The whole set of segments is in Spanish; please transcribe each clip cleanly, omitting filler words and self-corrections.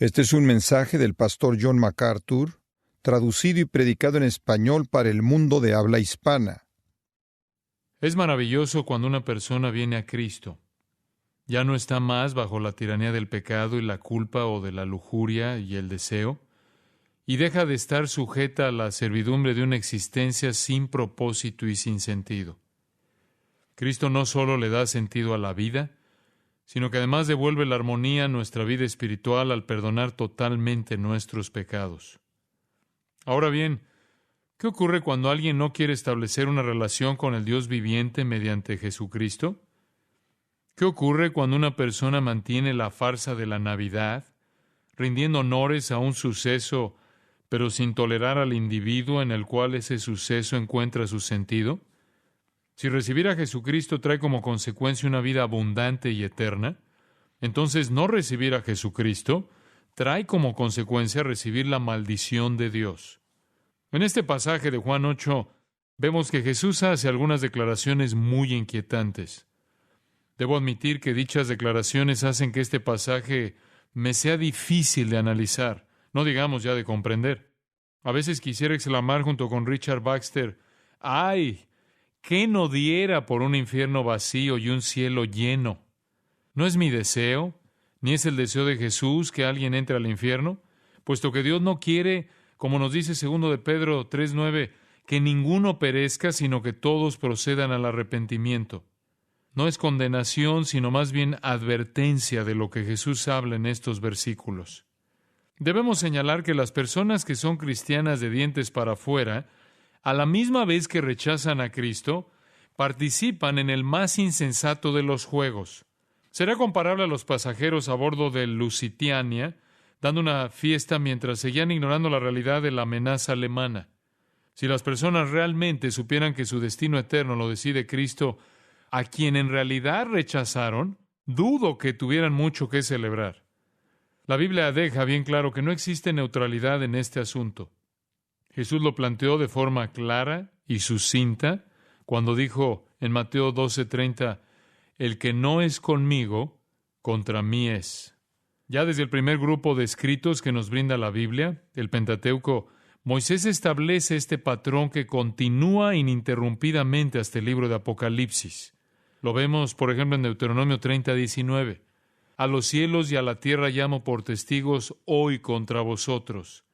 Este es un mensaje del pastor John MacArthur, traducido y predicado en español para el mundo de habla hispana. Es maravilloso cuando una persona viene a Cristo. Ya no está más bajo la tiranía del pecado y la culpa o de la lujuria y el deseo, y deja de estar sujeta a la servidumbre de una existencia sin propósito y sin sentido. Cristo no solo le da sentido a la vida, sino que además devuelve la armonía a nuestra vida espiritual al perdonar totalmente nuestros pecados. Ahora bien, ¿qué ocurre cuando alguien no quiere establecer una relación con el Dios viviente mediante Jesucristo? ¿Qué ocurre cuando una persona mantiene la farsa de la Navidad, rindiendo honores a un suceso, pero sin tolerar al individuo en el cual ese suceso encuentra su sentido? Si recibir a Jesucristo trae como consecuencia una vida abundante y eterna, entonces no recibir a Jesucristo trae como consecuencia recibir la maldición de Dios. En este pasaje de Juan 8 vemos que Jesús hace algunas declaraciones muy inquietantes. Debo admitir que dichas declaraciones hacen que este pasaje me sea difícil de analizar, no digamos ya de comprender. A veces quisiera exclamar junto con Richard Baxter: ¡ay! ¿Qué no diera por un infierno vacío y un cielo lleno? ¿No es mi deseo, ni es el deseo de Jesús que alguien entre al infierno? Puesto que Dios no quiere, como nos dice 2 de Pedro 3:9, que ninguno perezca, sino que todos procedan al arrepentimiento. No es condenación, sino más bien advertencia de lo que Jesús habla en estos versículos. Debemos señalar que las personas que son cristianas de dientes para afuera, a la misma vez que rechazan a Cristo, participan en el más insensato de los juegos. Será comparable a los pasajeros a bordo del Lusitania, dando una fiesta mientras seguían ignorando la realidad de la amenaza alemana. Si las personas realmente supieran que su destino eterno lo decide Cristo, a quien en realidad rechazaron, dudo que tuvieran mucho que celebrar. La Biblia deja bien claro que no existe neutralidad en este asunto. Jesús lo planteó de forma clara y sucinta cuando dijo en Mateo 12:30, «El que no es conmigo, contra mí es». Ya desde el primer grupo de escritos que nos brinda la Biblia, el Pentateuco, Moisés establece este patrón que continúa ininterrumpidamente hasta el libro de Apocalipsis. Lo vemos, por ejemplo, en Deuteronomio 30:19. «A los cielos y a la tierra llamo por testigos hoy contra vosotros,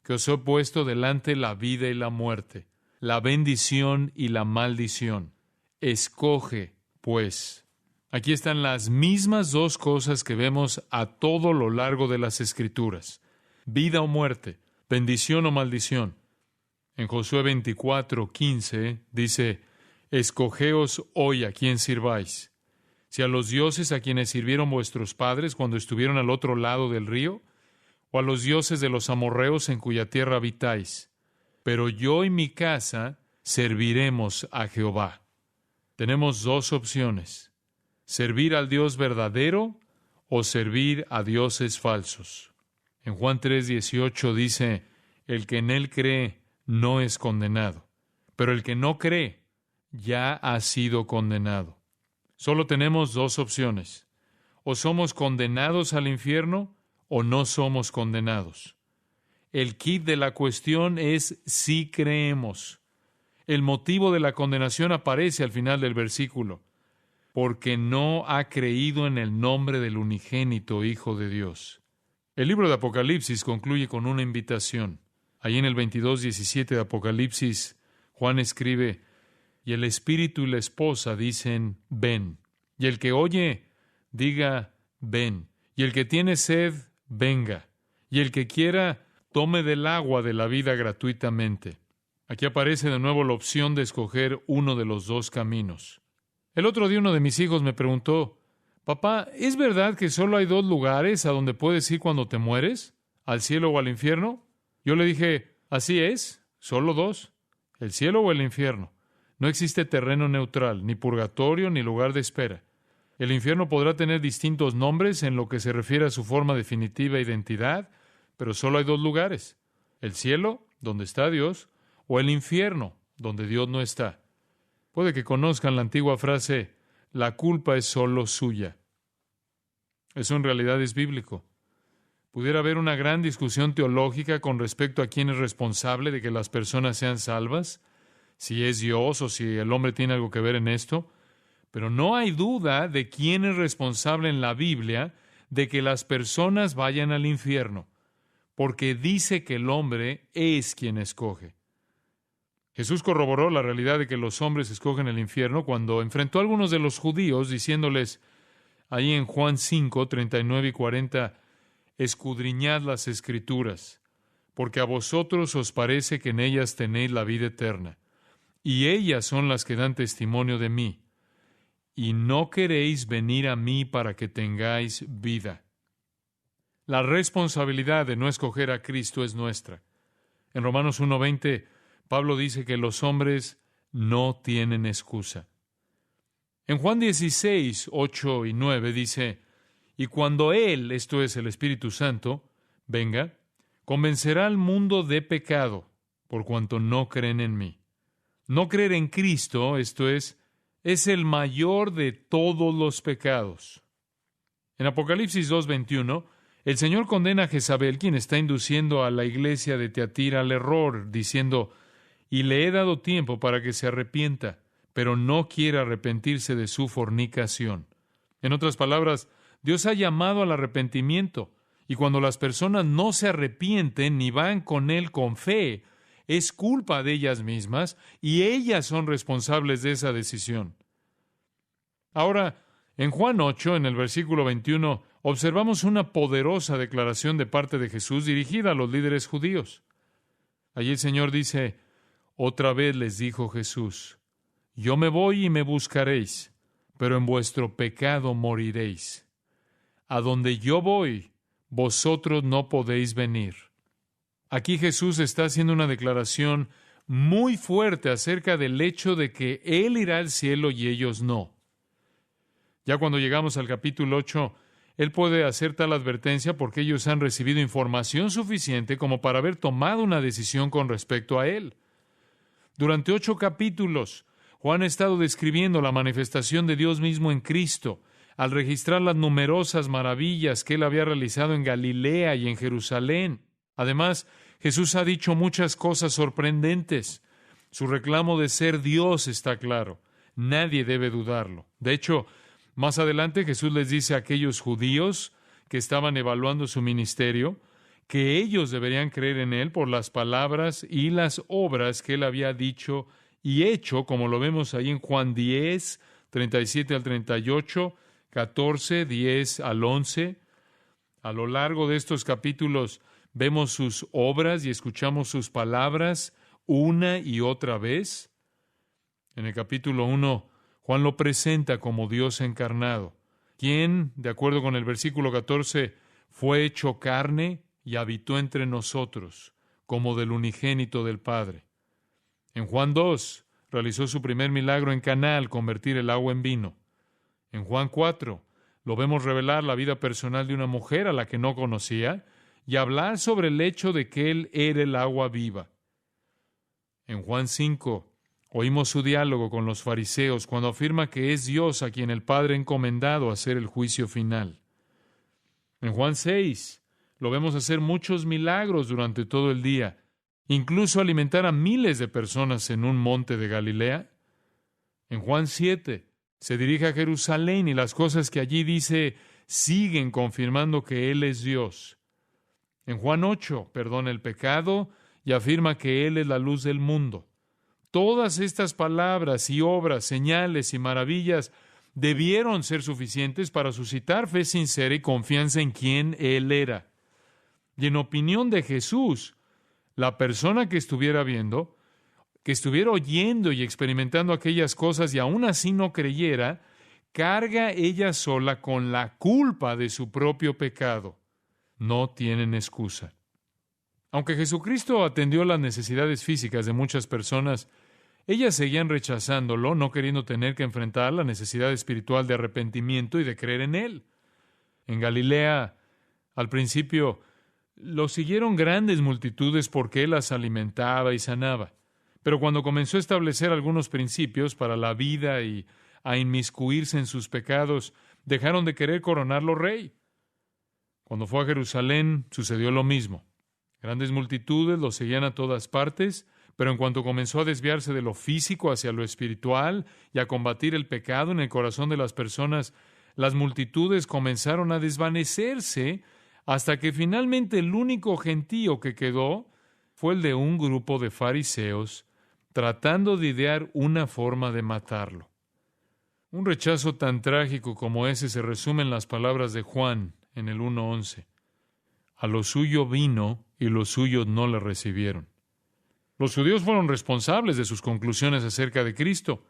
que os he puesto delante la vida y la muerte, la bendición y la maldición. Escoge, pues». Aquí están las mismas dos cosas que vemos a todo lo largo de las Escrituras: vida o muerte, bendición o maldición. En Josué 24:15 dice: «Escogeos hoy a quién sirváis, si a los dioses a quienes sirvieron vuestros padres cuando estuvieron al otro lado del río, o a los dioses de los amorreos en cuya tierra habitáis. Pero yo y mi casa serviremos a Jehová». Tenemos dos opciones: servir al Dios verdadero o servir a dioses falsos. En Juan 3:18 dice: «El que en él cree no es condenado, pero el que no cree ya ha sido condenado». Solo tenemos dos opciones: o somos condenados al infierno o no somos condenados. El quid de la cuestión es si creemos. El motivo de la condenación aparece al final del versículo: «porque no ha creído en el nombre del unigénito Hijo de Dios». El libro de Apocalipsis concluye con una invitación. Allí en el 22:17 de Apocalipsis, Juan escribe: «Y el Espíritu y la esposa dicen, ven. Y el que oye, diga, ven. Y el que tiene sed, venga. Y el que quiera, tome del agua de la vida gratuitamente». Aquí aparece de nuevo la opción de escoger uno de los dos caminos. El otro día uno de mis hijos me preguntó: «Papá, ¿es verdad que solo hay dos lugares a donde puedes ir cuando te mueres? ¿Al cielo o al infierno?». Yo le dije: «Así es, solo dos, el cielo o el infierno. No existe terreno neutral, ni purgatorio, ni lugar de espera. El infierno podrá tener distintos nombres en lo que se refiere a su forma definitiva e identidad, pero solo hay dos lugares: el cielo, donde está Dios, o el infierno, donde Dios no está». Puede que conozcan la antigua frase: «La culpa es solo suya». Eso en realidad es bíblico. Pudiera haber una gran discusión teológica con respecto a quién es responsable de que las personas sean salvas, si es Dios o si el hombre tiene algo que ver en esto, pero no hay duda de quién es responsable en la Biblia de que las personas vayan al infierno, porque dice que el hombre es quien escoge. Jesús corroboró la realidad de que los hombres escogen el infierno cuando enfrentó a algunos de los judíos diciéndoles ahí en Juan 5, 39 y 40, escudriñad las Escrituras, porque a vosotros os parece que en ellas tenéis la vida eterna, y ellas son las que dan testimonio de mí, y no queréis venir a mí para que tengáis vida. La responsabilidad de no escoger a Cristo es nuestra. En Romanos 1:20, Pablo dice que los hombres no tienen excusa. En Juan 16, 8 y 9 dice, y cuando Él, esto es el Espíritu Santo, venga, convencerá al mundo de pecado, por cuanto no creen en mí. No creer en Cristo, esto es el mayor de todos los pecados. En Apocalipsis 2:21, el Señor condena a Jezabel, quien está induciendo a la iglesia de Tiatira al error, diciendo, y le he dado tiempo para que se arrepienta, pero no quiere arrepentirse de su fornicación. En otras palabras, Dios ha llamado al arrepentimiento, y cuando las personas no se arrepienten ni van con Él con fe, es culpa de ellas mismas, y ellas son responsables de esa decisión. Ahora, en Juan 8, en el versículo 21, observamos una poderosa declaración de parte de Jesús dirigida a los líderes judíos. Allí el Señor dice, otra vez les dijo Jesús, yo me voy y me buscaréis, pero en vuestro pecado moriréis. A donde yo voy, vosotros no podéis venir. Aquí Jesús está haciendo una declaración muy fuerte acerca del hecho de que Él irá al cielo y ellos no. Ya cuando llegamos al capítulo 8, Él puede hacer tal advertencia porque ellos han recibido información suficiente como para haber tomado una decisión con respecto a Él. Durante 8 capítulos, Juan ha estado describiendo la manifestación de Dios mismo en Cristo, al registrar las numerosas maravillas que Él había realizado en Galilea y en Jerusalén. Además, Jesús ha dicho muchas cosas sorprendentes. Su reclamo de ser Dios está claro. Nadie debe dudarlo. De hecho, más adelante Jesús les dice a aquellos judíos que estaban evaluando su ministerio que ellos deberían creer en Él por las palabras y las obras que Él había dicho y hecho, como lo vemos ahí en Juan 10, 37 al 38, 14, 10 al 11. A lo largo de estos capítulos vemos sus obras y escuchamos sus palabras una y otra vez. En el capítulo 1, Juan lo presenta como Dios encarnado, quien, de acuerdo con el versículo 14, fue hecho carne y habitó entre nosotros, como del unigénito del Padre. En Juan 2, realizó su primer milagro en Caná al convertir el agua en vino. En Juan 4, lo vemos revelar la vida personal de una mujer a la que no conocía y hablar sobre el hecho de que Él era el agua viva. En Juan 5, oímos su diálogo con los fariseos cuando afirma que es Dios a quien el Padre ha encomendado hacer el juicio final. En Juan 6, lo vemos hacer muchos milagros durante todo el día, incluso alimentar a miles de personas en un monte de Galilea. En Juan 7, se dirige a Jerusalén y las cosas que allí dice siguen confirmando que Él es Dios. En Juan 8, perdona el pecado y afirma que Él es la luz del mundo. Todas estas palabras y obras, señales y maravillas debieron ser suficientes para suscitar fe sincera y confianza en quién Él era. Y en opinión de Jesús, la persona que estuviera viendo, que estuviera oyendo y experimentando aquellas cosas y aún así no creyera, carga ella sola con la culpa de su propio pecado. No tienen excusa. Aunque Jesucristo atendió las necesidades físicas de muchas personas, ellas seguían rechazándolo, no queriendo tener que enfrentar la necesidad espiritual de arrepentimiento y de creer en Él. En Galilea, al principio, lo siguieron grandes multitudes porque Él las alimentaba y sanaba. Pero cuando comenzó a establecer algunos principios para la vida y a inmiscuirse en sus pecados, dejaron de querer coronarlo rey. Cuando fue a Jerusalén sucedió lo mismo. Grandes multitudes lo seguían a todas partes, pero en cuanto comenzó a desviarse de lo físico hacia lo espiritual y a combatir el pecado en el corazón de las personas, las multitudes comenzaron a desvanecerse hasta que finalmente el único gentío que quedó fue el de un grupo de fariseos tratando de idear una forma de matarlo. Un rechazo tan trágico como ese se resume en las palabras de Juan en el 1:11. A lo suyo vino y los suyos no le recibieron. Los judíos fueron responsables de sus conclusiones acerca de Cristo,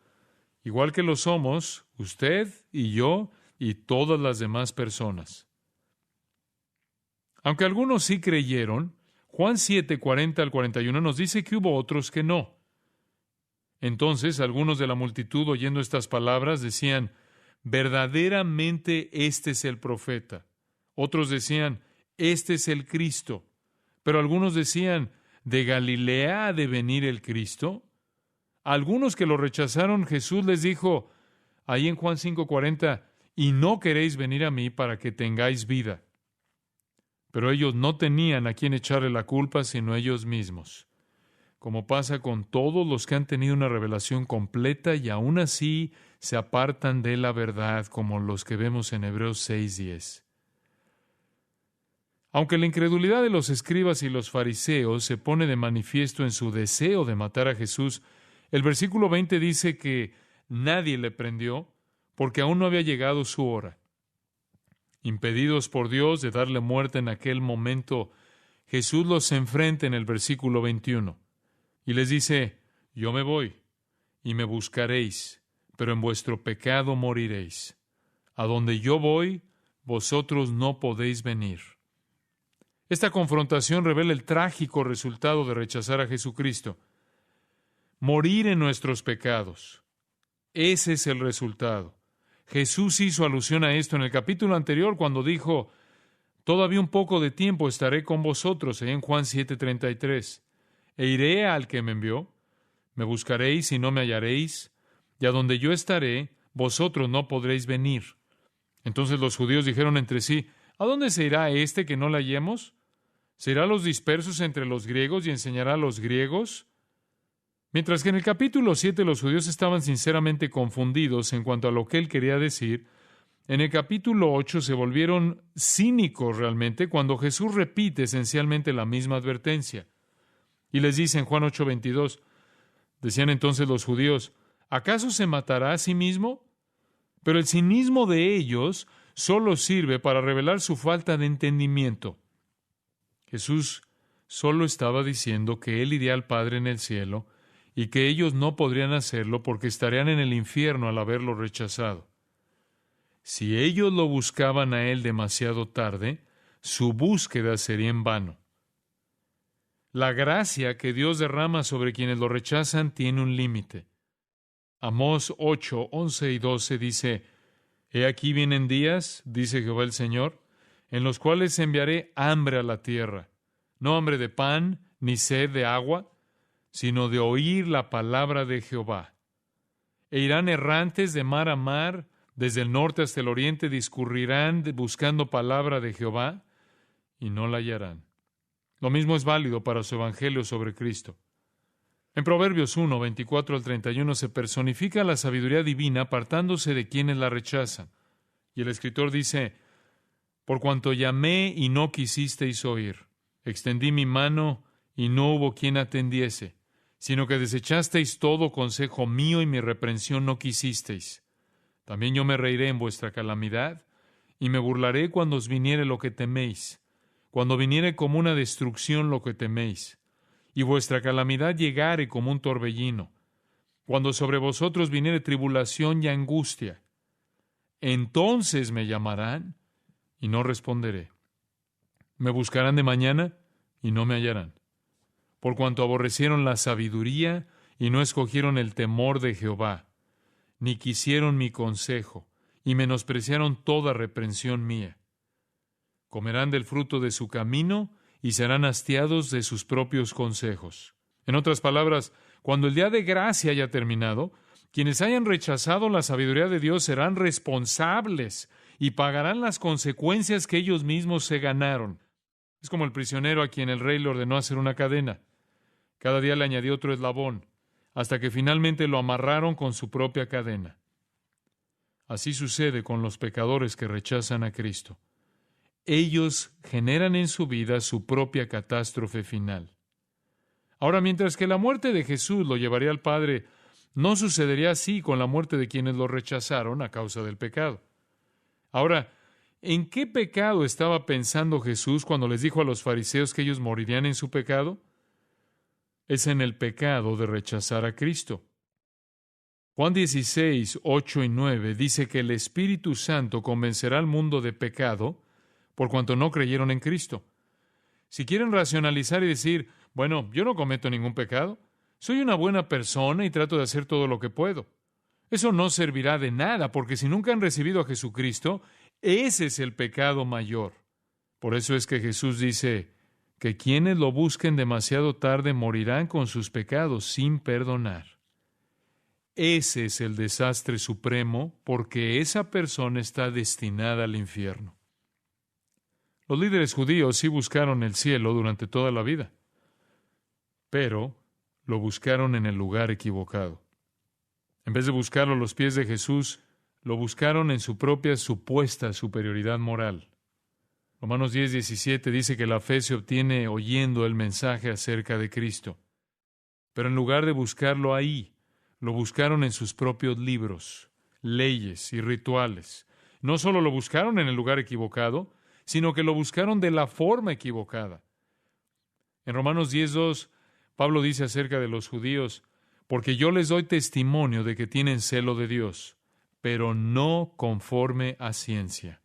igual que lo somos usted y yo y todas las demás personas. Aunque algunos sí creyeron, Juan 7:40 al 41 nos dice que hubo otros que no. Entonces, algunos de la multitud, oyendo estas palabras, decían, verdaderamente este es el profeta. Otros decían, este es el Cristo. Pero algunos decían, ¿de Galilea ha de venir el Cristo? A algunos que lo rechazaron, Jesús les dijo, ahí en Juan 5:40, y no queréis venir a mí para que tengáis vida. Pero ellos no tenían a quien echarle la culpa sino ellos mismos. Como pasa con todos los que han tenido una revelación completa y aún así se apartan de la verdad, como los que vemos en Hebreos 6:10. Aunque la incredulidad de los escribas y los fariseos se pone de manifiesto en su deseo de matar a Jesús, el versículo 20 dice que nadie le prendió porque aún no había llegado su hora. Impedidos por Dios de darle muerte en aquel momento, Jesús los enfrenta en el versículo 21 y les dice, yo me voy y me buscaréis, pero en vuestro pecado moriréis. A donde yo voy, vosotros no podéis venir. Esta confrontación revela el trágico resultado de rechazar a Jesucristo. Morir en nuestros pecados. Ese es el resultado. Jesús hizo alusión a esto en el capítulo anterior cuando dijo, todavía un poco de tiempo estaré con vosotros, en Juan 7:33, e iré al que me envió, me buscaréis y no me hallaréis, y a donde yo estaré, vosotros no podréis venir. Entonces los judíos dijeron entre sí, ¿a dónde se irá este que no le hallemos? ¿Se irá a los dispersos entre los griegos y enseñará a los griegos? Mientras que en el capítulo 7 los judíos estaban sinceramente confundidos en cuanto a lo que él quería decir, en el capítulo 8 se volvieron cínicos realmente cuando Jesús repite esencialmente la misma advertencia. Y les dice en Juan 8:22, decían entonces los judíos, ¿acaso se matará a sí mismo? Pero el cinismo de ellos solo sirve para revelar su falta de entendimiento. Jesús solo estaba diciendo que Él iría al Padre en el cielo y que ellos no podrían hacerlo porque estarían en el infierno al haberlo rechazado. Si ellos lo buscaban a Él demasiado tarde, su búsqueda sería en vano. La gracia que Dios derrama sobre quienes lo rechazan tiene un límite. Amós 8:11 y 12 dice, He aquí vienen días, dice Jehová el Señor, en los cuales enviaré hambre a la tierra, no hambre de pan, ni sed de agua, sino de oír la palabra de Jehová. E irán errantes de mar a mar, desde el norte hasta el oriente discurrirán buscando palabra de Jehová, y no la hallarán. Lo mismo es válido para su evangelio sobre Cristo. En Proverbios 1:24 al 31 se personifica la sabiduría divina apartándose de quienes la rechazan. Y el escritor dice, por cuanto llamé y no quisisteis oír, extendí mi mano y no hubo quien atendiese, sino que desechasteis todo consejo mío y mi reprensión no quisisteis. También yo me reiré en vuestra calamidad y me burlaré cuando os viniere lo que teméis, cuando viniere como una destrucción lo que teméis, y vuestra calamidad llegare como un torbellino, cuando sobre vosotros viniere tribulación y angustia. Entonces me llamarán y no responderé. Me buscarán de mañana y no me hallarán. Por cuanto aborrecieron la sabiduría y no escogieron el temor de Jehová, ni quisieron mi consejo, y menospreciaron toda reprensión mía. Comerán del fruto de su camino y serán hastiados de sus propios consejos. En otras palabras, cuando el día de gracia haya terminado, quienes hayan rechazado la sabiduría de Dios serán responsables y pagarán las consecuencias que ellos mismos se ganaron. Es como el prisionero a quien el rey le ordenó hacer una cadena. Cada día le añadió otro eslabón, hasta que finalmente lo amarraron con su propia cadena. Así sucede con los pecadores que rechazan a Cristo. Ellos generan en su vida su propia catástrofe final. Ahora, mientras que la muerte de Jesús lo llevaría al Padre, no sucedería así con la muerte de quienes lo rechazaron a causa del pecado. Ahora, ¿en qué pecado estaba pensando Jesús cuando les dijo a los fariseos que ellos morirían en su pecado? Es en el pecado de rechazar a Cristo. Juan 16, 8 y 9 dice que el Espíritu Santo convencerá al mundo de pecado por cuanto no creyeron en Cristo. Si quieren racionalizar y decir, bueno, yo no cometo ningún pecado, soy una buena persona y trato de hacer todo lo que puedo. Eso no servirá de nada, porque si nunca han recibido a Jesucristo, ese es el pecado mayor. Por eso es que Jesús dice que quienes lo busquen demasiado tarde morirán con sus pecados sin perdonar. Ese es el desastre supremo, porque esa persona está destinada al infierno. Los líderes judíos sí buscaron el cielo durante toda la vida, pero lo buscaron en el lugar equivocado. En vez de buscarlo a los pies de Jesús, lo buscaron en su propia supuesta superioridad moral. Romanos 10:17 dice que la fe se obtiene oyendo el mensaje acerca de Cristo. Pero en lugar de buscarlo ahí, lo buscaron en sus propios libros, leyes y rituales. No solo lo buscaron en el lugar equivocado, sino que lo buscaron de la forma equivocada. En Romanos 10:2, Pablo dice acerca de los judíos, porque yo les doy testimonio de que tienen celo de Dios, pero no conforme a ciencia.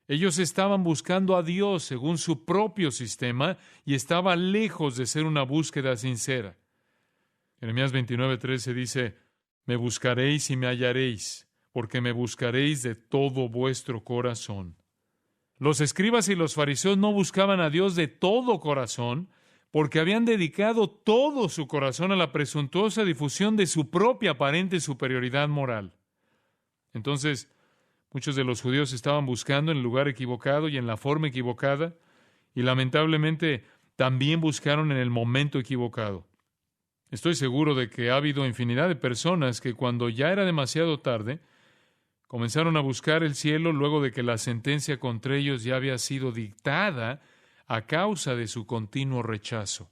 Ellos estaban buscando a Dios según su propio sistema y estaba lejos de ser una búsqueda sincera. Jeremías 29:13 dice, me buscaréis y me hallaréis, porque me buscaréis de todo vuestro corazón. Los escribas y los fariseos no buscaban a Dios de todo corazón, porque habían dedicado todo su corazón a la presuntuosa difusión de su propia aparente superioridad moral. Entonces, muchos de los judíos estaban buscando en el lugar equivocado y en la forma equivocada, y lamentablemente también buscaron en el momento equivocado. Estoy seguro de que ha habido infinidad de personas que cuando ya era demasiado tarde, comenzaron a buscar el cielo luego de que la sentencia contra ellos ya había sido dictada a causa de su continuo rechazo.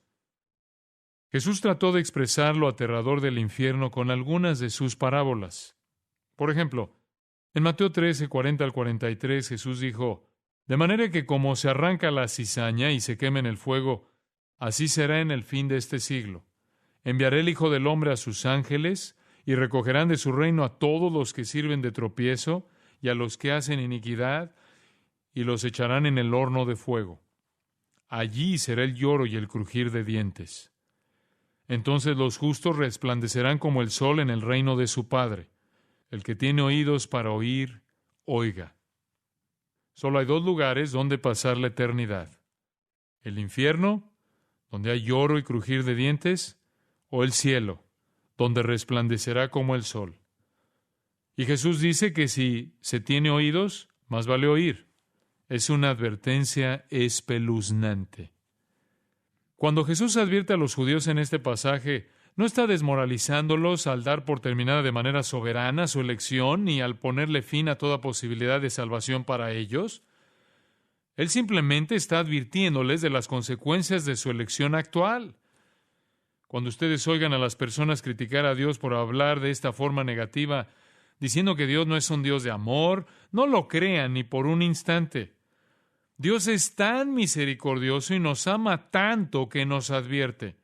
Jesús trató de expresar lo aterrador del infierno con algunas de sus parábolas. Por ejemplo, en Mateo 13, 40 al 43, Jesús dijo, de manera que como se arranca la cizaña y se quema en el fuego, así será en el fin de este siglo. Enviaré el Hijo del Hombre a sus ángeles, y recogerán de su reino a todos los que sirven de tropiezo y a los que hacen iniquidad, y los echarán en el horno de fuego. Allí será el lloro y el crujir de dientes. Entonces los justos resplandecerán como el sol en el reino de su Padre. El que tiene oídos para oír, oiga. Solo hay dos lugares donde pasar la eternidad: el infierno, donde hay lloro y crujir de dientes, o el cielo, donde resplandecerá como el sol. Y Jesús dice que si se tiene oídos, más vale oír. Es una advertencia espeluznante. Cuando Jesús advierte a los judíos en este pasaje, no está desmoralizándolos al dar por terminada de manera soberana su elección ni al ponerle fin a toda posibilidad de salvación para ellos. Él simplemente está advirtiéndoles de las consecuencias de su elección actual. Cuando ustedes oigan a las personas criticar a Dios por hablar de esta forma negativa, diciendo que Dios no es un Dios de amor, no lo crean ni por un instante. Dios es tan misericordioso y nos ama tanto que nos advierte.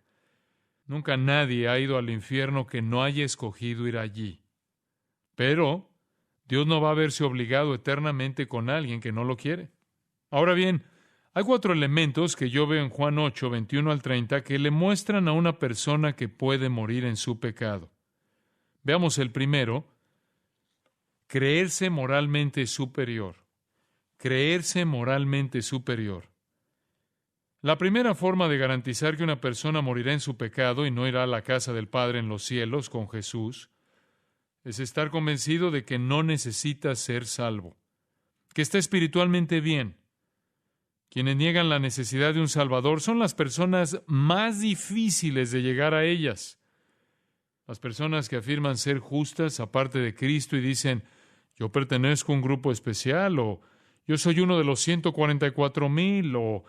Nunca nadie ha ido al infierno que no haya escogido ir allí. Pero Dios no va a verse obligado eternamente con alguien que no lo quiere. Ahora bien, hay 4 elementos que yo veo en Juan 8, 21 al 30, que le muestran a una persona que puede morir en su pecado. Veamos el primero: creerse moralmente superior. Creerse moralmente superior. La primera forma de garantizar que una persona morirá en su pecado y no irá a la casa del Padre en los cielos con Jesús es estar convencido de que no necesita ser salvo. que está espiritualmente bien. Quienes niegan la necesidad de un Salvador son las personas más difíciles de llegar a ellas. Las personas que afirman ser justas aparte de Cristo y dicen, yo pertenezco a un grupo especial, o yo soy uno de los 144,000, o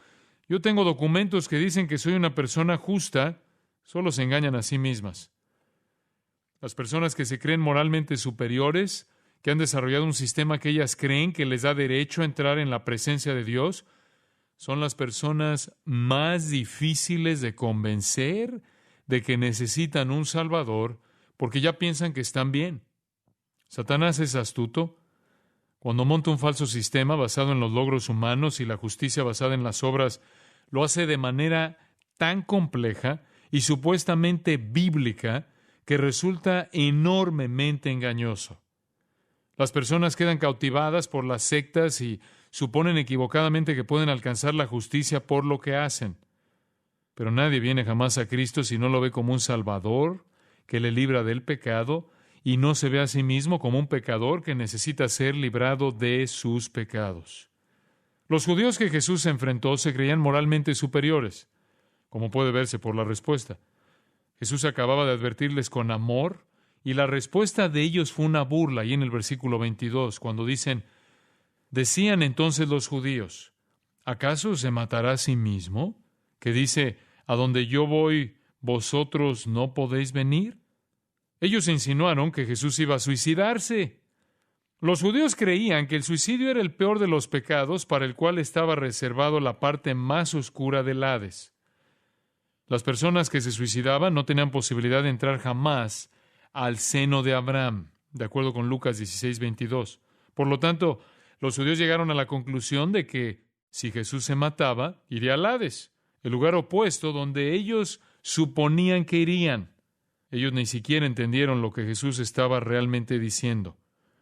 yo tengo documentos que dicen que soy una persona justa, solo se engañan a sí mismas. Las personas que se creen moralmente superiores, que han desarrollado un sistema que ellas creen que les da derecho a entrar en la presencia de Dios, son las personas más difíciles de convencer de que necesitan un Salvador porque ya piensan que están bien. Satanás es astuto. Cuando monta un falso sistema basado en los logros humanos y la justicia basada en las obras, lo hace de manera tan compleja y supuestamente bíblica que resulta enormemente engañoso. Las personas quedan cautivadas por las sectas y suponen equivocadamente que pueden alcanzar la justicia por lo que hacen. Pero nadie viene jamás a Cristo si no lo ve como un Salvador que le libra del pecado y no se ve a sí mismo como un pecador que necesita ser librado de sus pecados. Los judíos que Jesús enfrentó se creían moralmente superiores, como puede verse por la respuesta. Jesús acababa de advertirles con amor y la respuesta de ellos fue una burla, ahí en el versículo 22, cuando decían entonces los judíos, ¿acaso se matará a sí mismo? Que dice, a donde yo voy, ¿vosotros no podéis venir? Ellos insinuaron que Jesús iba a suicidarse. Los judíos creían que el suicidio era el peor de los pecados para el cual estaba reservado la parte más oscura del Hades. Las personas que se suicidaban no tenían posibilidad de entrar jamás al seno de Abraham, de acuerdo con Lucas 16:22. Por lo tanto, los judíos llegaron a la conclusión de que si Jesús se mataba, iría al Hades, el lugar opuesto donde ellos suponían que irían. Ellos ni siquiera entendieron lo que Jesús estaba realmente diciendo.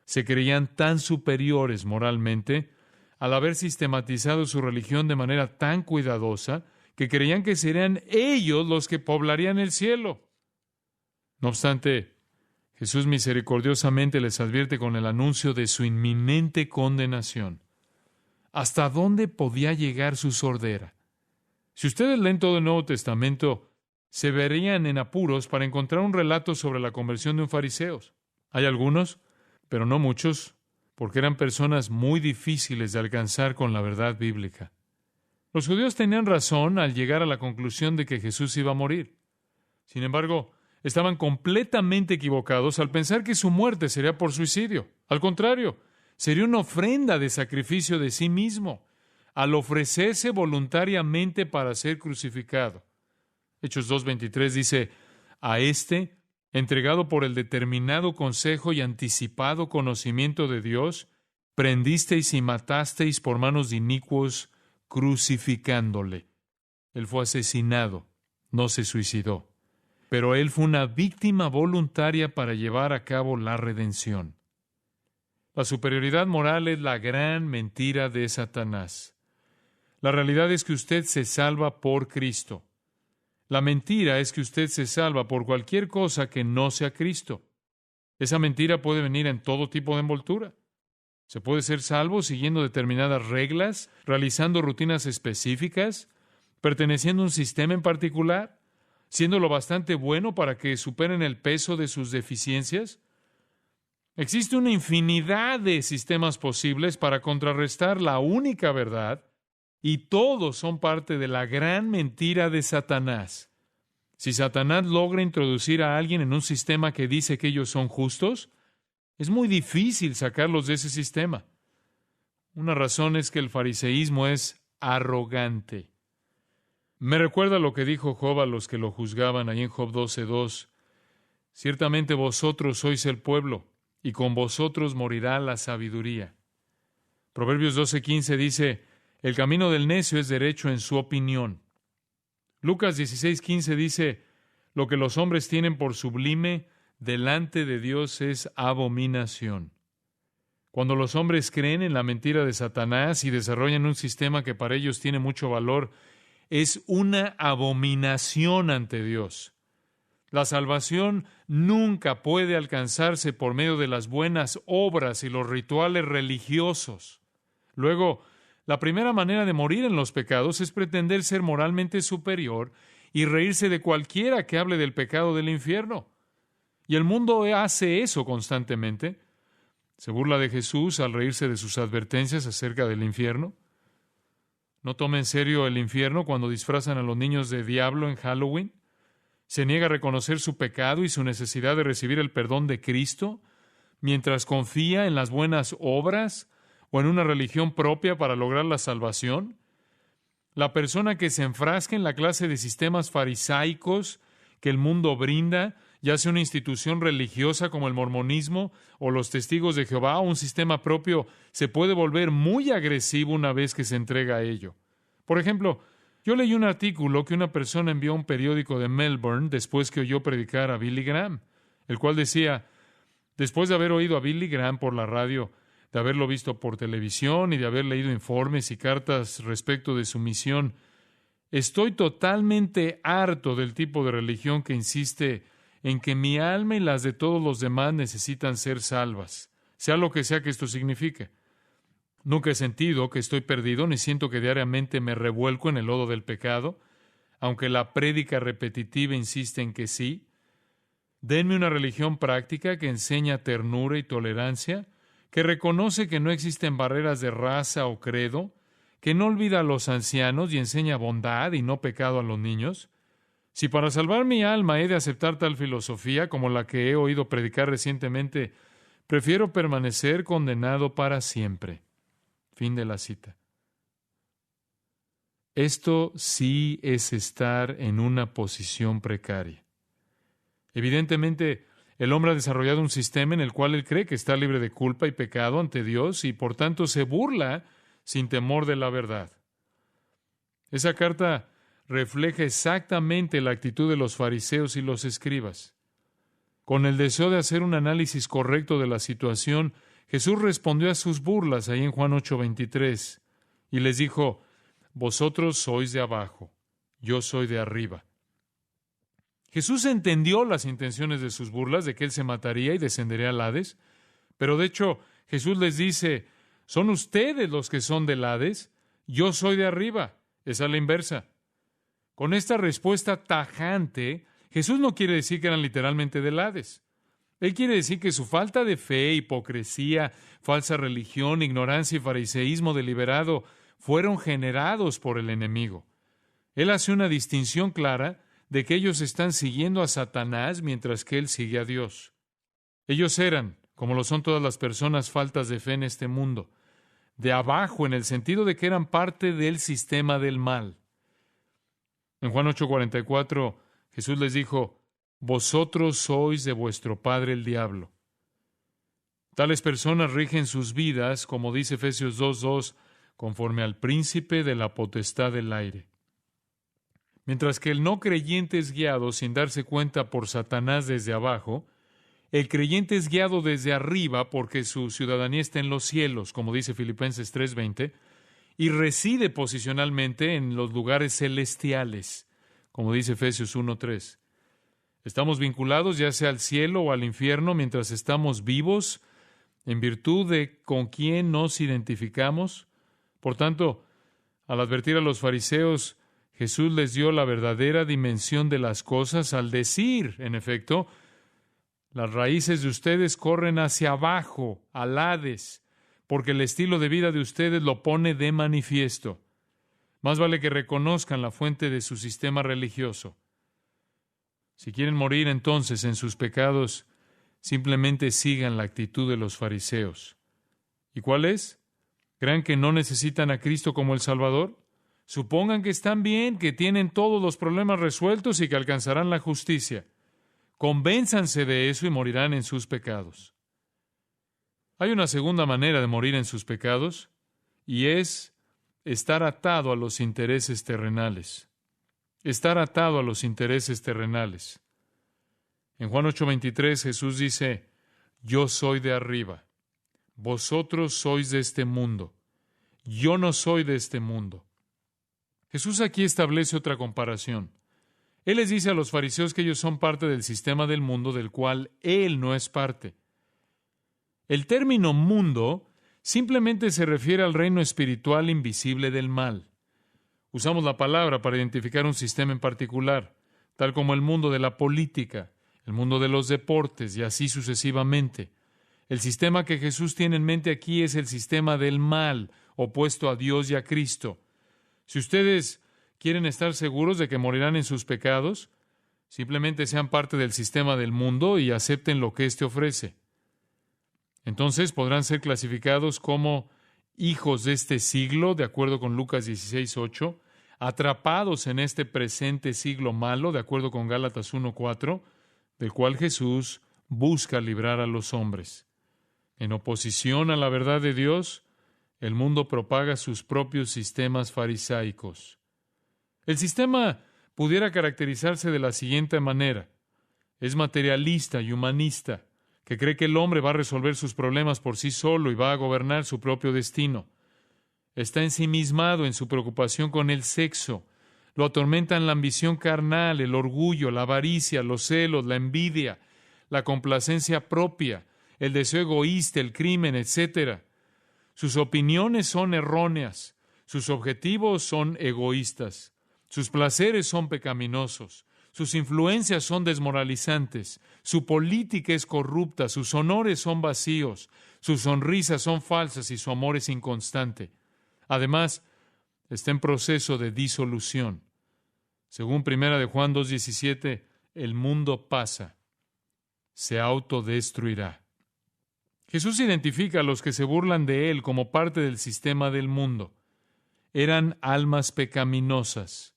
Se creían tan superiores moralmente al haber sistematizado su religión de manera tan cuidadosa que creían que serían ellos los que poblarían el cielo. No obstante, Jesús misericordiosamente les advierte con el anuncio de su inminente condenación. ¿Hasta dónde podía llegar su sordera? Si ustedes leen todo el Nuevo Testamento, se verían en apuros para encontrar un relato sobre la conversión de un fariseo. Hay algunos, pero no muchos, porque eran personas muy difíciles de alcanzar con la verdad bíblica. Los judíos tenían razón al llegar a la conclusión de que Jesús iba a morir. Sin embargo, estaban completamente equivocados al pensar que su muerte sería por suicidio. Al contrario, sería una ofrenda de sacrificio de sí mismo, al ofrecerse voluntariamente para ser crucificado. Hechos 2:23 dice, a este, entregado por el determinado consejo y anticipado conocimiento de Dios, prendisteis y matasteis por manos de inicuos, crucificándole. Él fue asesinado, no se suicidó. Pero él fue una víctima voluntaria para llevar a cabo la redención. La superioridad moral es la gran mentira de Satanás. La realidad es que usted se salva por Cristo. La mentira es que usted se salva por cualquier cosa que no sea Cristo. Esa mentira puede venir en todo tipo de envoltura. Se puede ser salvo siguiendo determinadas reglas, realizando rutinas específicas, perteneciendo a un sistema en particular, siendo lo bastante bueno para que superen el peso de sus deficiencias. Existe una infinidad de sistemas posibles para contrarrestar la única verdad, y todos son parte de la gran mentira de Satanás. Si Satanás logra introducir a alguien en un sistema que dice que ellos son justos, es muy difícil sacarlos de ese sistema. Una razón es que el fariseísmo es arrogante. Me recuerda lo que dijo Job a los que lo juzgaban ahí en Job 12:2. Ciertamente vosotros sois el pueblo, y con vosotros morirá la sabiduría. Proverbios 12:15 dice, el camino del necio es derecho en su opinión. Lucas 16:15 dice, lo que los hombres tienen por sublime, delante de Dios es abominación. Cuando los hombres creen en la mentira de Satanás y desarrollan un sistema que para ellos tiene mucho valor, es una abominación ante Dios. La salvación nunca puede alcanzarse por medio de las buenas obras y los rituales religiosos. Luego, la primera manera de morir en los pecados es pretender ser moralmente superior y reírse de cualquiera que hable del pecado del infierno. Y el mundo hace eso constantemente. Se burla de Jesús al reírse de sus advertencias acerca del infierno. No toma en serio el infierno cuando disfrazan a los niños de diablo en Halloween. Se niega a reconocer su pecado y su necesidad de recibir el perdón de Cristo, mientras confía en las buenas obras o en una religión propia para lograr la salvación. La persona que se enfrasca en la clase de sistemas farisaicos que el mundo brinda, ya sea una institución religiosa como el mormonismo o los testigos de Jehová o un sistema propio, se puede volver muy agresivo una vez que se entrega a ello. Por ejemplo, yo leí un artículo que una persona envió a un periódico de Melbourne después que oyó predicar a Billy Graham, el cual decía: después de haber oído a Billy Graham por la radio, de haberlo visto por televisión y de haber leído informes y cartas respecto de su misión, estoy totalmente harto del tipo de religión que insiste en que mi alma y las de todos los demás necesitan ser salvas, sea lo que sea que esto signifique. Nunca he sentido que estoy perdido, ni siento que diariamente me revuelco en el lodo del pecado, aunque la prédica repetitiva insiste en que sí. Denme una religión práctica que enseña ternura y tolerancia, que reconoce que no existen barreras de raza o credo, que no olvida a los ancianos y enseña bondad y no pecado a los niños. Si para salvar mi alma he de aceptar tal filosofía como la que he oído predicar recientemente, prefiero permanecer condenado para siempre. Fin de la cita. Esto sí es estar en una posición precaria. Evidentemente, el hombre ha desarrollado un sistema en el cual él cree que está libre de culpa y pecado ante Dios y por tanto se burla sin temor de la verdad. Esa carta refleja exactamente la actitud de los fariseos y los escribas. Con el deseo de hacer un análisis correcto de la situación, Jesús respondió a sus burlas ahí en Juan 8:23 y les dijo: vosotros sois de abajo, yo soy de arriba. Jesús entendió las intenciones de sus burlas, de que él se mataría y descendería al Hades, pero de hecho Jesús les dice: son ustedes los que son del Hades, yo soy de arriba. Esa es la inversa. Con esta respuesta tajante, Jesús no quiere decir que eran literalmente del Hades. Él quiere decir que su falta de fe, hipocresía, falsa religión, ignorancia y fariseísmo deliberado fueron generados por el enemigo. Él hace una distinción clara de que ellos están siguiendo a Satanás mientras que él sigue a Dios. Ellos eran, como lo son todas las personas faltas de fe en este mundo, de abajo en el sentido de que eran parte del sistema del mal. En Juan 8:44, Jesús les dijo: vosotros sois de vuestro padre el diablo. Tales personas rigen sus vidas, como dice Efesios 2:2, conforme al príncipe de la potestad del aire. Mientras que el no creyente es guiado sin darse cuenta por Satanás desde abajo, el creyente es guiado desde arriba porque su ciudadanía está en los cielos, como dice Filipenses 3:20, y reside posicionalmente en los lugares celestiales, como dice Efesios 1:3. Estamos vinculados ya sea al cielo o al infierno mientras estamos vivos, en virtud de con quién nos identificamos. Por tanto, al advertir a los fariseos, Jesús les dio la verdadera dimensión de las cosas al decir, en efecto, las raíces de ustedes corren hacia abajo, al Hades, porque el estilo de vida de ustedes lo pone de manifiesto. Más vale que reconozcan la fuente de su sistema religioso. Si quieren morir entonces en sus pecados, simplemente sigan la actitud de los fariseos. ¿Y cuál es? ¿Crean que no necesitan a Cristo como el Salvador? Supongan que están bien, que tienen todos los problemas resueltos y que alcanzarán la justicia. Convénzanse de eso y morirán en sus pecados. Hay una segunda manera de morir en sus pecados, y es estar atado a los intereses terrenales. Estar atado a los intereses terrenales. En Juan 8:23 Jesús dice: yo soy de arriba, vosotros sois de este mundo, yo no soy de este mundo. Jesús aquí establece otra comparación. Él les dice a los fariseos que ellos son parte del sistema del mundo del cual Él no es parte. El término mundo simplemente se refiere al reino espiritual invisible del mal. Usamos la palabra para identificar un sistema en particular, tal como el mundo de la política, el mundo de los deportes y así sucesivamente. El sistema que Jesús tiene en mente aquí es el sistema del mal, opuesto a Dios y a Cristo. Si ustedes quieren estar seguros de que morirán en sus pecados, simplemente sean parte del sistema del mundo y acepten lo que éste ofrece. Entonces podrán ser clasificados como hijos de este siglo, de acuerdo con Lucas 16:8, atrapados en este presente siglo malo, de acuerdo con Gálatas 1:4, del cual Jesús busca librar a los hombres. En oposición a la verdad de Dios, el mundo propaga sus propios sistemas farisaicos. El sistema pudiera caracterizarse de la siguiente manera. Es materialista y humanista, que cree que el hombre va a resolver sus problemas por sí solo y va a gobernar su propio destino. Está ensimismado en su preocupación con el sexo. Lo atormentan la ambición carnal, el orgullo, la avaricia, los celos, la envidia, la complacencia propia, el deseo egoísta, el crimen, etc. Sus opiniones son erróneas, sus objetivos son egoístas, sus placeres son pecaminosos, sus influencias son desmoralizantes, su política es corrupta, sus honores son vacíos, sus sonrisas son falsas y su amor es inconstante. Además, está en proceso de disolución. Según 1 de Juan 2:17, el mundo pasa, se autodestruirá. Jesús identifica a los que se burlan de Él como parte del sistema del mundo. Eran almas pecaminosas,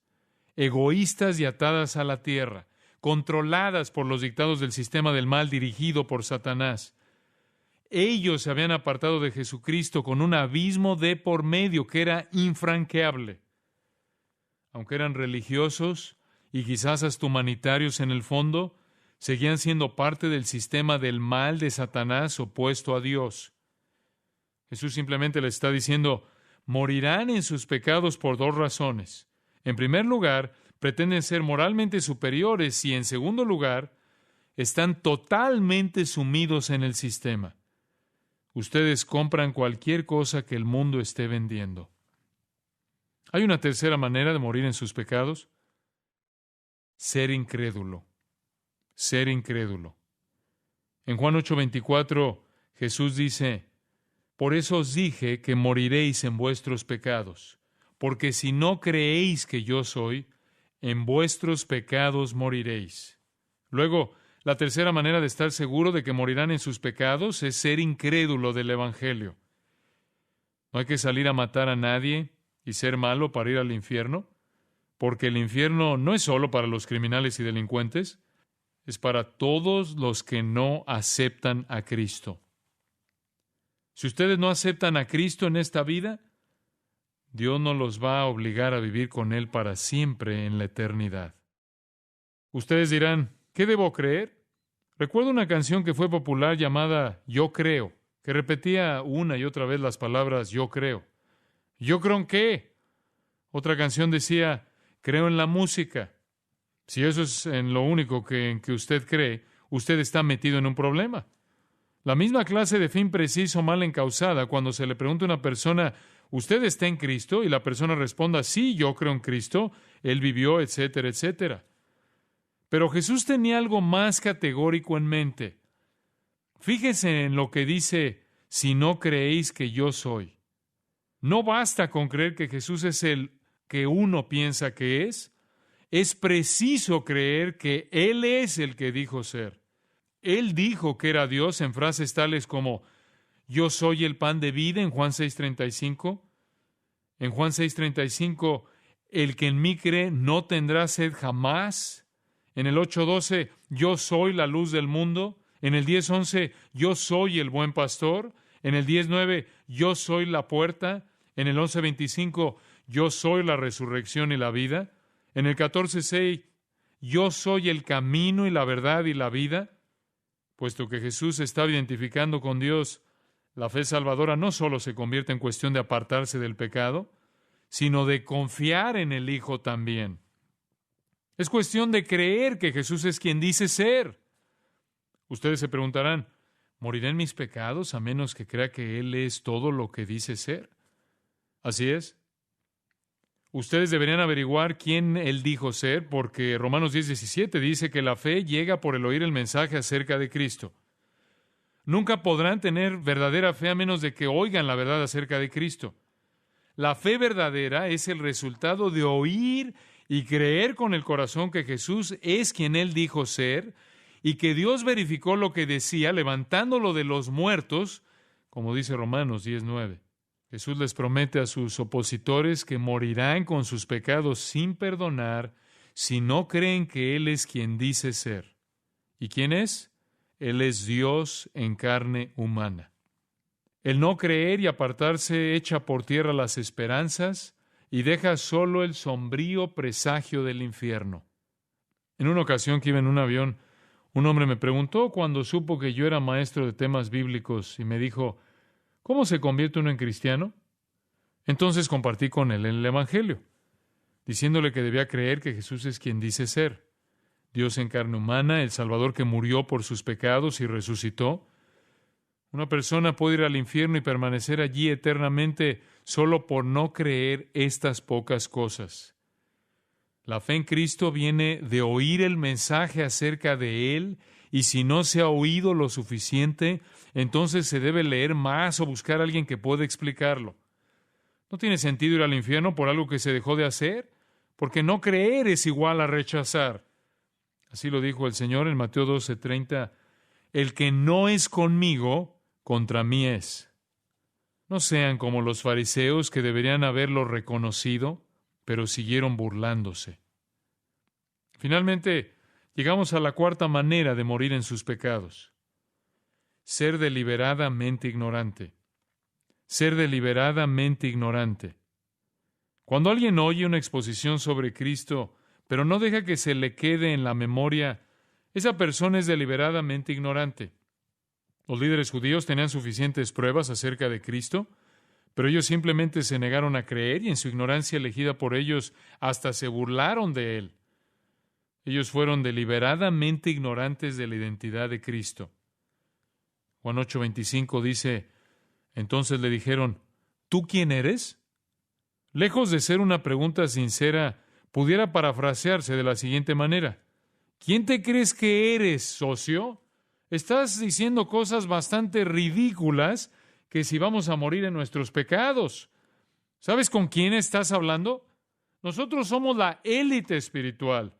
egoístas y atadas a la tierra, controladas por los dictados del sistema del mal dirigido por Satanás. Ellos se habían apartado de Jesucristo con un abismo de por medio que era infranqueable. Aunque eran religiosos y quizás hasta humanitarios en el fondo, seguían siendo parte del sistema del mal de Satanás opuesto a Dios. Jesús simplemente les está diciendo, morirán en sus pecados por dos razones. En primer lugar, pretenden ser moralmente superiores y en segundo lugar, están totalmente sumidos en el sistema. Ustedes compran cualquier cosa que el mundo esté vendiendo. ¿Hay una tercera manera de morir en sus pecados? Ser incrédulo. Ser incrédulo. En Juan 8:24, Jesús dice, por eso os dije que moriréis en vuestros pecados, porque si no creéis que yo soy, en vuestros pecados moriréis. Luego, la tercera manera de estar seguro de que morirán en sus pecados es ser incrédulo del Evangelio. No hay que salir a matar a nadie y ser malo para ir al infierno, porque el infierno no es solo para los criminales y delincuentes, es para todos los que no aceptan a Cristo. Si ustedes no aceptan a Cristo en esta vida, Dios no los va a obligar a vivir con Él para siempre en la eternidad. Ustedes dirán, ¿qué debo creer? Recuerdo una canción que fue popular llamada Yo Creo, que repetía una y otra vez las palabras Yo creo. ¿Yo creo en qué? Otra canción decía, creo en la música. Si eso es en lo único en que usted cree, usted está metido en un problema. La misma clase de fe imprecisa o mal encausada cuando se le pregunta a una persona, ¿usted está en Cristo? Y la persona responda, sí, yo creo en Cristo, Él vivió, etcétera, etcétera. Pero Jesús tenía algo más categórico en mente. Fíjese en lo que dice, si no creéis que yo soy. No basta con creer que Jesús es el que uno piensa que es preciso creer que Él es el que dijo ser. Él dijo que era Dios en frases tales como, yo soy el pan de vida en Juan 6:35. En Juan 6:35, el que en mí cree no tendrá sed jamás. En el 8:12, yo soy la luz del mundo. En el 10:11, yo soy el buen pastor. En el 10:9, yo soy la puerta. En el 11:25, yo soy la resurrección y la vida. En el 14:6, yo soy el camino y la verdad y la vida. Puesto que Jesús se estaba identificando con Dios, la fe salvadora no solo se convierte en cuestión de apartarse del pecado, sino de confiar en el Hijo también. Es cuestión de creer que Jesús es quien dice ser. Ustedes se preguntarán, ¿Moriré en mis pecados a menos que crea que Él es todo lo que dice ser? Así es. Ustedes deberían averiguar quién Él dijo ser, porque Romanos 10:17 dice que la fe llega por el oír el mensaje acerca de Cristo. Nunca podrán tener verdadera fe a menos de que oigan la verdad acerca de Cristo. La fe verdadera es el resultado de oír y creer con el corazón que Jesús es quien Él dijo ser y que Dios verificó lo que decía levantándolo de los muertos, como dice Romanos 10:9. Jesús les promete a sus opositores que morirán con sus pecados sin perdonar si no creen que Él es quien dice ser. ¿Y quién es? Él es Dios en carne humana. El no creer y apartarse echa por tierra las esperanzas y deja solo el sombrío presagio del infierno. En una ocasión que iba en un avión, un hombre me preguntó cuando supo que yo era maestro de temas bíblicos y me dijo, ¿cómo se convierte uno en cristiano? Entonces compartí con él el Evangelio, diciéndole que debía creer que Jesús es quien dice ser. Dios en carne humana, el Salvador que murió por sus pecados y resucitó. Una persona puede ir al infierno y permanecer allí eternamente solo por no creer estas pocas cosas. La fe en Cristo viene de oír el mensaje acerca de Él, y si no se ha oído lo suficiente, entonces se debe leer más o buscar a alguien que pueda explicarlo. No tiene sentido ir al infierno por algo que se dejó de hacer, porque no creer es igual a rechazar. Así lo dijo el Señor en Mateo 12:30, el que no es conmigo, contra mí es. No sean como los fariseos que deberían haberlo reconocido, pero siguieron burlándose. Finalmente, llegamos a la cuarta manera de morir en sus pecados. Ser deliberadamente ignorante. Ser deliberadamente ignorante. Cuando alguien oye una exposición sobre Cristo, pero no deja que se le quede en la memoria, esa persona es deliberadamente ignorante. Los líderes judíos tenían suficientes pruebas acerca de Cristo, pero ellos simplemente se negaron a creer y en su ignorancia elegida por ellos hasta se burlaron de Él. Ellos fueron deliberadamente ignorantes de la identidad de Cristo. Juan 8:25 dice, entonces le dijeron, ¿tú quién eres? Lejos de ser una pregunta sincera, pudiera parafrasearse de la siguiente manera. ¿Quién te crees que eres, socio? Estás diciendo cosas bastante ridículas que si vamos a morir en nuestros pecados. ¿Sabes con quién estás hablando? Nosotros somos la élite espiritual.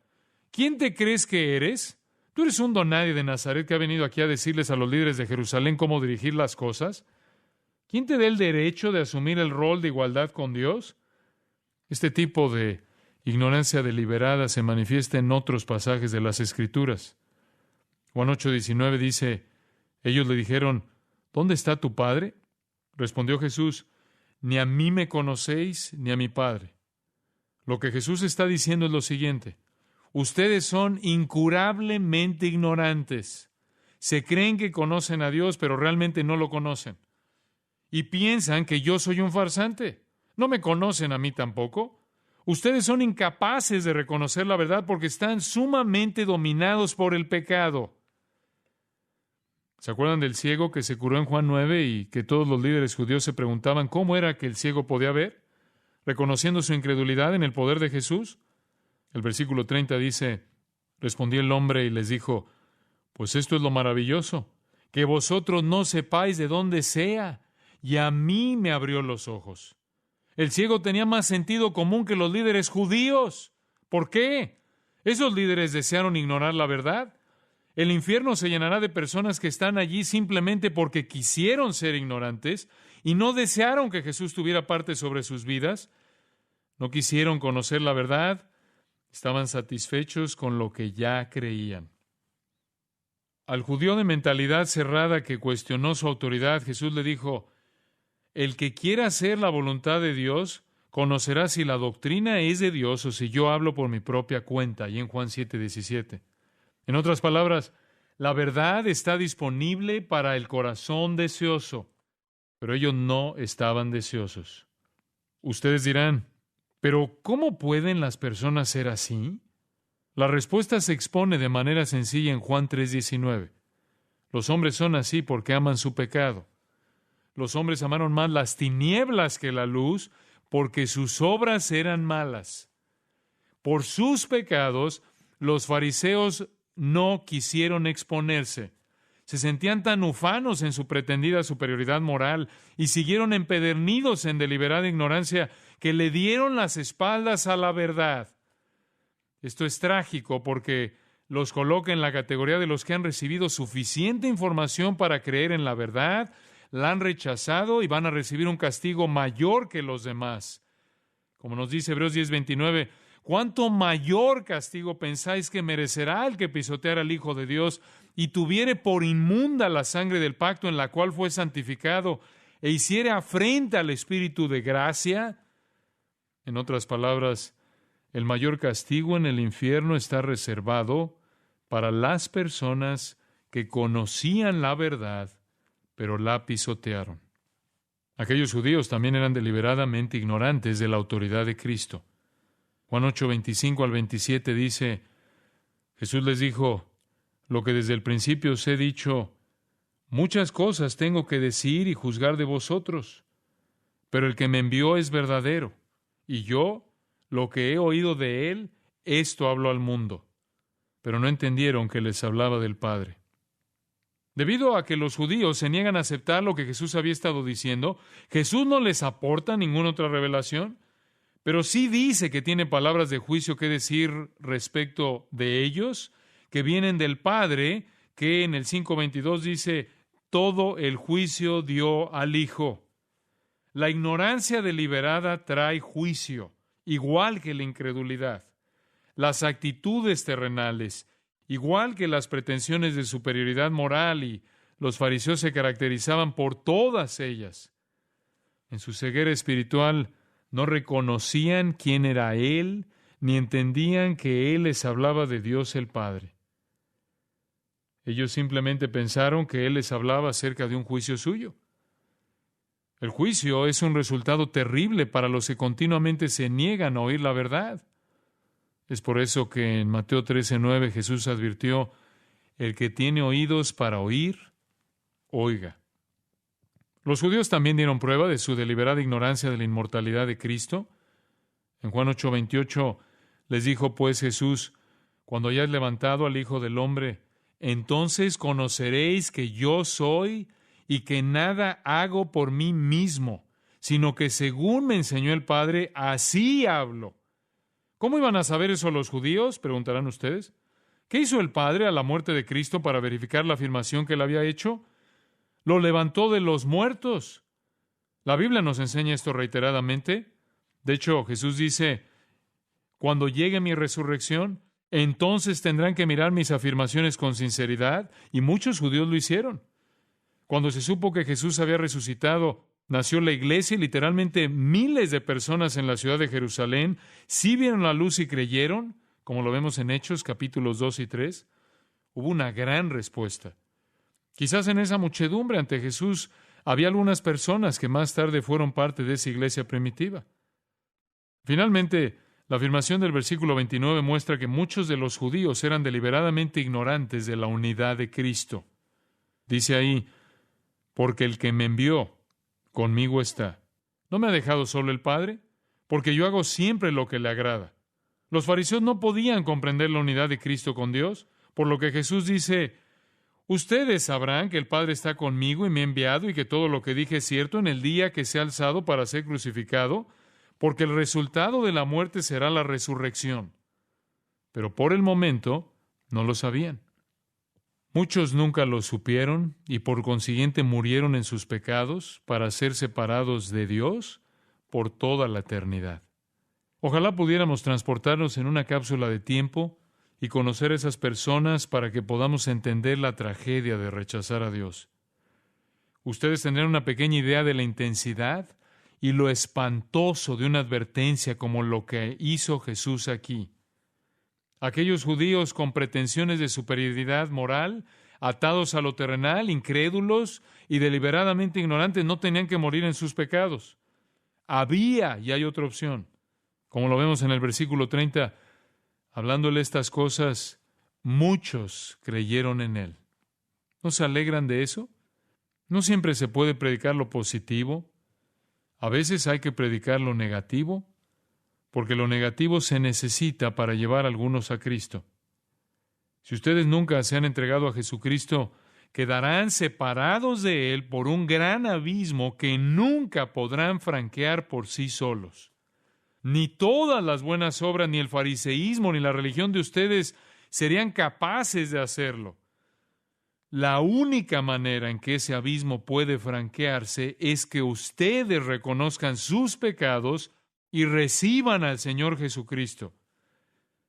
¿Quién te crees que eres? ¿Tú eres un don nadie de Nazaret que ha venido aquí a decirles a los líderes de Jerusalén cómo dirigir las cosas? ¿Quién te da el derecho de asumir el rol de igualdad con Dios? Este tipo de ignorancia deliberada se manifiesta en otros pasajes de las Escrituras. Juan 8:19 dice, ellos le dijeron, ¿dónde está tu Padre? Respondió Jesús, ni a mí me conocéis, ni a mi Padre. Lo que Jesús está diciendo es lo siguiente, ustedes son incurablemente ignorantes. Se creen que conocen a Dios, pero realmente no lo conocen. Y piensan que yo soy un farsante. No me conocen a mí tampoco. Ustedes son incapaces de reconocer la verdad porque están sumamente dominados por el pecado. ¿Se acuerdan del ciego que se curó en Juan 9 y que todos los líderes judíos se preguntaban cómo era que el ciego podía ver, reconociendo su incredulidad en el poder de Jesús? El versículo 30 dice, respondió el hombre y les dijo, pues esto es lo maravilloso, que vosotros no sepáis de dónde sea, y a mí me abrió los ojos. El ciego tenía más sentido común que los líderes judíos. ¿Por qué? Esos líderes desearon ignorar la verdad. El infierno se llenará de personas que están allí simplemente porque quisieron ser ignorantes y no desearon que Jesús tuviera parte sobre sus vidas. No quisieron conocer la verdad. Estaban satisfechos con lo que ya creían. Al judío de mentalidad cerrada que cuestionó su autoridad, Jesús le dijo, el que quiera hacer la voluntad de Dios, conocerá si la doctrina es de Dios o si yo hablo por mi propia cuenta, y en Juan 7:17. En otras palabras, la verdad está disponible para el corazón deseoso, pero ellos no estaban deseosos. Ustedes dirán, ¿pero cómo pueden las personas ser así? La respuesta se expone de manera sencilla en Juan 3:19. Los hombres son así porque aman su pecado. Los hombres amaron más las tinieblas que la luz porque sus obras eran malas. Por sus pecados, los fariseos no quisieron exponerse. Se sentían tan ufanos en su pretendida superioridad moral y siguieron empedernidos en deliberada ignorancia que le dieron las espaldas a la verdad. Esto es trágico porque los coloca en la categoría de los que han recibido suficiente información para creer en la verdad, la han rechazado y van a recibir un castigo mayor que los demás. Como nos dice Hebreos 10:29, ¿cuánto mayor castigo pensáis que merecerá el que pisoteara al Hijo de Dios y tuviere por inmunda la sangre del pacto en la cual fue santificado e hiciere afrenta al Espíritu de gracia? En otras palabras, el mayor castigo en el infierno está reservado para las personas que conocían la verdad, pero la pisotearon. Aquellos judíos también eran deliberadamente ignorantes de la autoridad de Cristo. Juan 8:25 al 27 dice, Jesús les dijo, lo que desde el principio os he dicho, muchas cosas tengo que decir y juzgar de vosotros, pero el que me envió es verdadero, y yo, lo que he oído de él, esto hablo al mundo. Pero no entendieron que les hablaba del Padre. Debido a que los judíos se niegan a aceptar lo que Jesús había estado diciendo, Jesús no les aporta ninguna otra revelación, pero sí dice que tiene palabras de juicio que decir respecto de ellos, que vienen del Padre, que en el 5:22 dice, todo el juicio dio al Hijo. La ignorancia deliberada trae juicio, igual que la incredulidad. Las actitudes terrenales, igual que las pretensiones de superioridad moral, y los fariseos se caracterizaban por todas ellas. En su ceguera espiritual no reconocían quién era Él, ni entendían que Él les hablaba de Dios el Padre. Ellos simplemente pensaron que Él les hablaba acerca de un juicio suyo. El juicio es un resultado terrible para los que continuamente se niegan a oír la verdad. Es por eso que en Mateo 13:9 Jesús advirtió, el que tiene oídos para oír, oiga. Los judíos también dieron prueba de su deliberada ignorancia de la inmortalidad de Cristo. En Juan 8:28 les dijo pues Jesús, cuando hayáis levantado al Hijo del Hombre, entonces conoceréis que yo soy y que nada hago por mí mismo, sino que según me enseñó el Padre, así hablo. ¿Cómo iban a saber eso los judíos?, preguntarán ustedes. ¿Qué hizo el Padre a la muerte de Cristo para verificar la afirmación que él había hecho? Lo levantó de los muertos. La Biblia nos enseña esto reiteradamente. De hecho, Jesús dice, cuando llegue mi resurrección, entonces tendrán que mirar mis afirmaciones con sinceridad, y muchos judíos lo hicieron. Cuando se supo que Jesús había resucitado, nació la iglesia y literalmente miles de personas en la ciudad de Jerusalén sí vieron la luz y creyeron, como lo vemos en Hechos capítulos 2 y 3. Hubo una gran respuesta. Quizás en esa muchedumbre ante Jesús había algunas personas que más tarde fueron parte de esa iglesia primitiva. Finalmente, la afirmación del versículo 29 muestra que muchos de los judíos eran deliberadamente ignorantes de la unidad de Cristo. Dice ahí, porque el que me envió conmigo está. ¿No me ha dejado solo el Padre? Porque yo hago siempre lo que le agrada. Los fariseos no podían comprender la unidad de Cristo con Dios, por lo que Jesús dice, ustedes sabrán que el Padre está conmigo y me ha enviado y que todo lo que dije es cierto en el día que sea alzado para ser crucificado, porque el resultado de la muerte será la resurrección. Pero por el momento no lo sabían. Muchos nunca lo supieron y por consiguiente murieron en sus pecados para ser separados de Dios por toda la eternidad. Ojalá pudiéramos transportarnos en una cápsula de tiempo y conocer a esas personas para que podamos entender la tragedia de rechazar a Dios. Ustedes tendrán una pequeña idea de la intensidad y lo espantoso de una advertencia como lo que hizo Jesús aquí. Aquellos judíos con pretensiones de superioridad moral, atados a lo terrenal, incrédulos y deliberadamente ignorantes, no tenían que morir en sus pecados. Había, y hay otra opción. Como lo vemos en el versículo 30, hablándole estas cosas, muchos creyeron en él. ¿No se alegran de eso? No siempre se puede predicar lo positivo. A veces hay que predicar lo negativo, porque lo negativo se necesita para llevar a algunos a Cristo. Si ustedes nunca se han entregado a Jesucristo, quedarán separados de Él por un gran abismo que nunca podrán franquear por sí solos. Ni todas las buenas obras, ni el fariseísmo, ni la religión de ustedes serían capaces de hacerlo. La única manera en que ese abismo puede franquearse es que ustedes reconozcan sus pecados y reciban al Señor Jesucristo.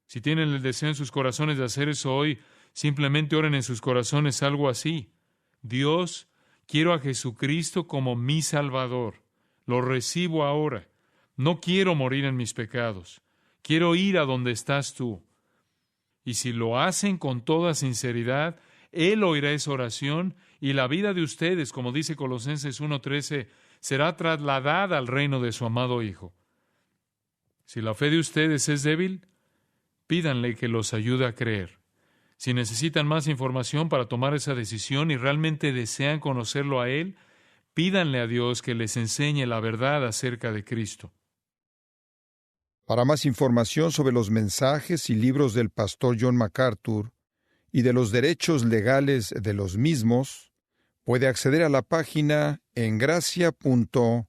Si tienen el deseo en sus corazones de hacer eso hoy, simplemente oren en sus corazones algo así: Dios, quiero a Jesucristo como mi Salvador. Lo recibo ahora. No quiero morir en mis pecados. Quiero ir a donde estás tú. Y si lo hacen con toda sinceridad, Él oirá esa oración y la vida de ustedes, como dice Colosenses 1:13, será trasladada al reino de su amado Hijo. Si la fe de ustedes es débil, pídanle que los ayude a creer. Si necesitan más información para tomar esa decisión y realmente desean conocerlo a Él, pídanle a Dios que les enseñe la verdad acerca de Cristo. Para más información sobre los mensajes y libros del pastor John MacArthur y de los derechos legales de los mismos, puede acceder a la página en gracia.org.